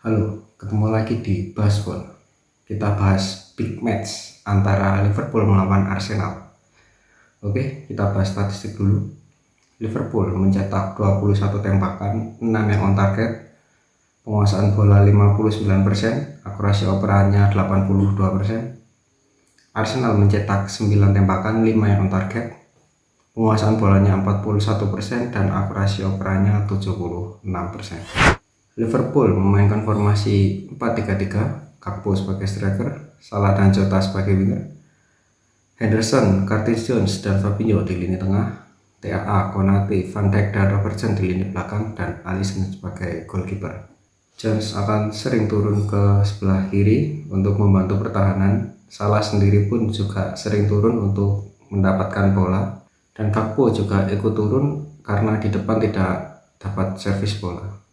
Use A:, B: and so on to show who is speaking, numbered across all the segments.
A: Halo, ketemu lagi di Baseball. Kita bahas big match antara Liverpool melawan Arsenal. Oke, kita bahas statistik dulu. Liverpool mencetak 21 tembakan, 6 yang on target, penguasaan bola 59%, akurasi operannya 82%. Arsenal mencetak 9 tembakan, 5 yang on target, penguasaan bolanya 41% dan akurasi operannya 76%. Liverpool memainkan formasi 4-3-3, Gakpo sebagai striker, Salah dan Jota sebagai winger, Henderson, Curtis Jones, dan Fabinho di lini tengah, TAA, Konate, Van Dijk, dan Robertson di lini belakang, dan Alisson sebagai goalkeeper. Jones akan sering turun ke sebelah kiri untuk membantu pertahanan. Salah sendiri pun juga sering turun untuk mendapatkan bola, dan Gakpo juga ikut turun karena di depan tidak dapat servis bola.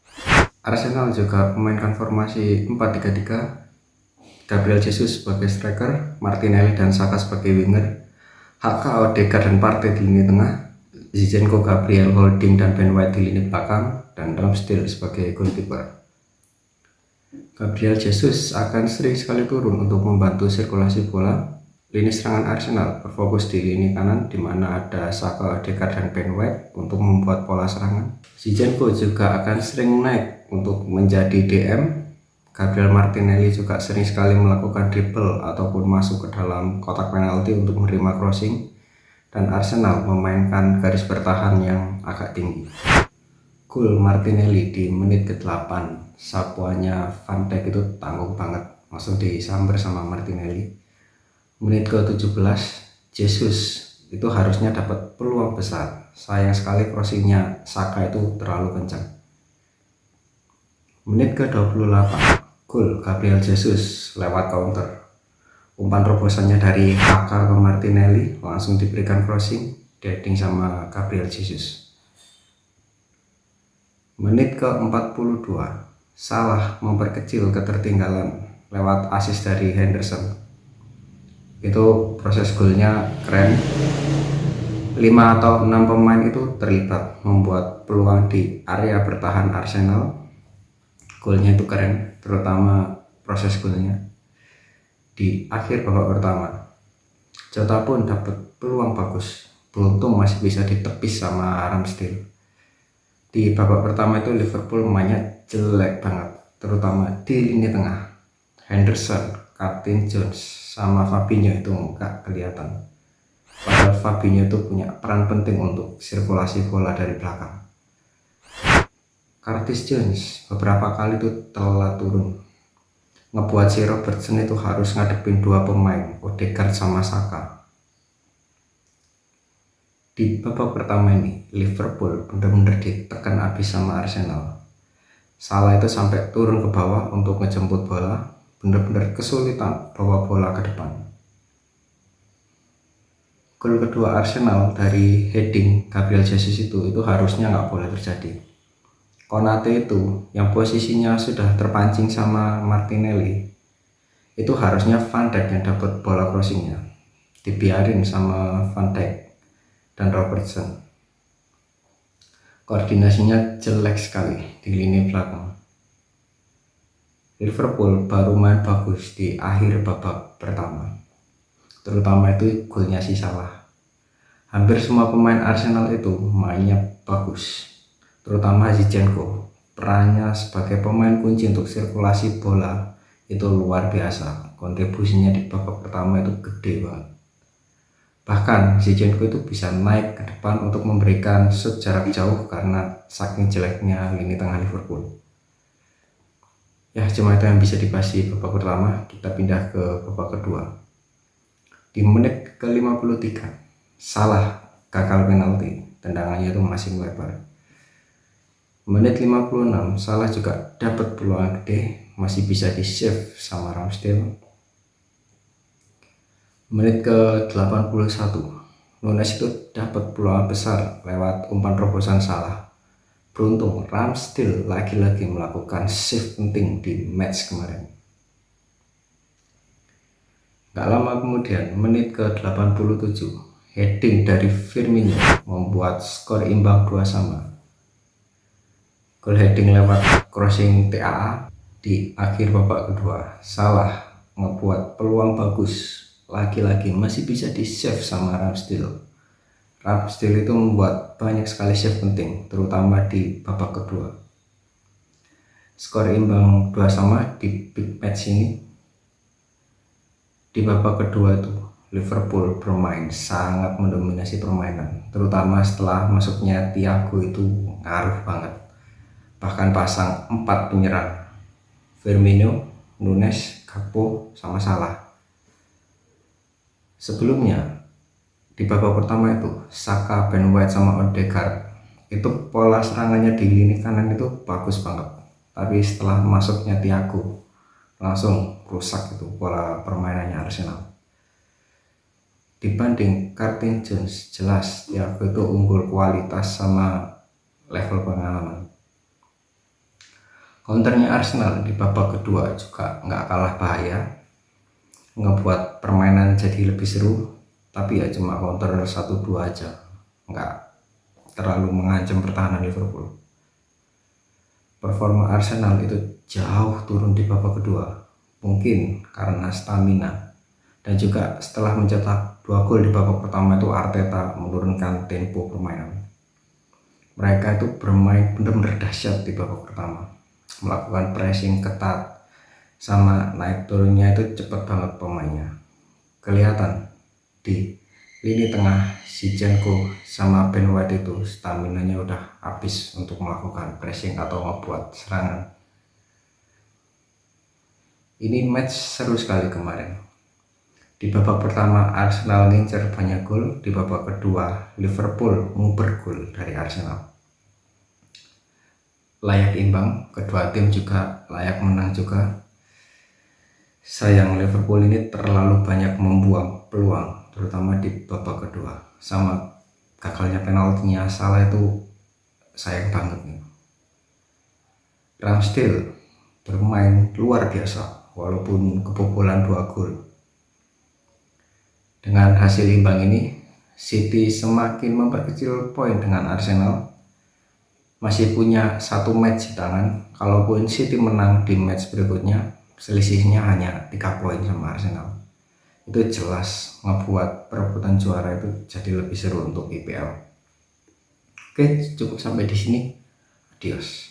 A: Arsenal juga memainkan formasi 4-3-3, Gabriel Jesus sebagai striker, Martinelli dan Saka sebagai winger, HK, Odegaard dan Partey di lini tengah, Zinchenko, Gabriel, Holding dan Ben White di lini belakang, dan Ramsdale sebagai goalkeeper. Gabriel Jesus akan sering sekali turun untuk membantu sirkulasi bola. Lini serangan Arsenal berfokus di lini kanan, di mana ada Saka, Odegaard dan Ben White untuk membuat pola serangan. Zinchenko juga akan sering naik untuk menjadi DM. Gabriel Martinelli juga sering sekali melakukan dribble ataupun masuk ke dalam kotak penalti untuk menerima crossing. Dan Arsenal memainkan garis bertahan yang agak tinggi. Gol Martinelli di menit ke-8, sapuannya Van Dijk itu tanggung banget, langsung disamber sama Martinelli. Menit ke-17, Jesus itu harusnya dapat peluang besar, sayang sekali crossingnya Saka itu terlalu kencang. Menit ke-28, gol Gabriel Jesus lewat counter. Umpan terobosannya dari HK ke Martinelli, langsung diberikan crossing, heading sama Gabriel Jesus. Menit ke-42, Salah memperkecil ketertinggalan lewat assist dari Henderson. Itu proses golnya keren. 5 atau 6 pemain itu terlibat membuat peluang di area bertahan Arsenal. Golnya itu keren, terutama proses golnya di akhir babak pertama. Jota pun dapat peluang bagus, beruntung masih bisa ditepis sama Ramsdale. Di babak pertama itu Liverpool mainnya jelek banget, terutama di lini tengah. Henderson, Curtis Jones, sama Fabinho itu nggak kelihatan. Padahal Fabinho itu punya peran penting untuk sirkulasi bola dari belakang. Curtis Jones beberapa kali itu telat turun, ngebuat si Robertson itu harus ngadepin dua pemain, Odegaard sama Saka. Di babak pertama ini Liverpool benar-benar ditekan habis sama Arsenal. Salah itu sampai turun ke bawah untuk ngejemput bola, benar-benar kesulitan bawa bola ke depan. Gol kedua Arsenal dari heading Gabriel Jesus itu harusnya nggak boleh terjadi. Konate itu yang posisinya sudah terpancing sama Martinelli, itu harusnya Van Dijk yang dapat bola crossingnya, dibiarin sama Van Dijk dan Robertson. Koordinasinya jelek sekali di lini belakang. Liverpool baru main bagus di akhir babak pertama, terutama itu golnya si Salah. Hampir semua pemain Arsenal itu mainnya bagus, terutama Zinchenko. Perannya sebagai pemain kunci untuk sirkulasi bola itu luar biasa. Kontribusinya di babak pertama itu gede banget. Bahkan Zinchenko itu bisa naik ke depan untuk memberikan shoot jarak jauh karena saking jeleknya lini tengah Liverpool. Ya, cuma itu yang bisa dibahas di babak pertama. Kita pindah ke babak kedua. Di menit ke-53, Salah gagal penalti, tendangannya itu masih melebar. Menit 56, Salah juga dapat peluang gede, masih bisa di-save sama Ramsdale. Menit ke-81, Nunes itu dapat peluang besar lewat umpan terobosan Salah. Beruntung Ramsdale lagi-lagi melakukan save penting di match kemarin. Gak lama kemudian, menit ke-87, heading dari Firmino membuat skor imbang 2-2. Gol heading lewat crossing TAA. Di akhir babak kedua, Salah ngebuat peluang bagus. Lagi-lagi masih bisa di save sama Ramsdale. Ramsdale itu membuat banyak sekali save penting, terutama di babak kedua. Skor imbang 2-2 di big match ini. Di babak kedua itu Liverpool bermain sangat mendominasi permainan, terutama setelah masuknya Thiago itu ngaruh banget. Bahkan pasang 4 penyerang, Firmino, Nunes, Gakpo, sama Salah. Sebelumnya di babak pertama itu Saka, Ben White, sama Odegaard itu pola serangannya di lini kanan itu bagus banget, tapi setelah masuknya Thiago langsung rusak itu pola permainannya Arsenal. Dibanding Curtin Jones, jelas Thiago itu unggul kualitas sama level pengalaman. Counternya Arsenal di babak kedua juga nggak kalah bahaya, ngebuat permainan jadi lebih seru, tapi ya cuma counter 1-2 aja, nggak terlalu mengancam pertahanan Liverpool. Performa Arsenal itu jauh turun di babak kedua, mungkin karena stamina, dan juga setelah mencetak 2 gol di babak pertama itu Arteta menurunkan tempo permainan. Mereka itu bermain benar-benar dahsyat di babak pertama, melakukan pressing ketat, sama naik turunnya itu cepet banget pemainnya. Kelihatan di lini tengah Zinchenko sama Ben White itu staminanya udah habis untuk melakukan pressing atau membuat serangan. Ini match seru sekali kemarin. Di babak pertama Arsenal ngincer banyak gol, di babak kedua Liverpool nguber gol dari Arsenal. Layak imbang, kedua tim juga layak menang juga. Sayang Liverpool ini terlalu banyak membuang peluang, terutama di babak kedua, sama gagalnya penaltinya Salah itu sayang banget nih. Ramsdale bermain luar biasa walaupun kebobolan 2 gol. Dengan hasil imbang ini, City semakin memperkecil poin dengan Arsenal. Masih punya 1 match di tangan. Kalaupun City menang di match berikutnya, selisihnya hanya 3 poin sama Arsenal. Itu jelas ngebuat perebutan juara itu jadi lebih seru untuk IPL. Oke, cukup sampai di sini. Adios.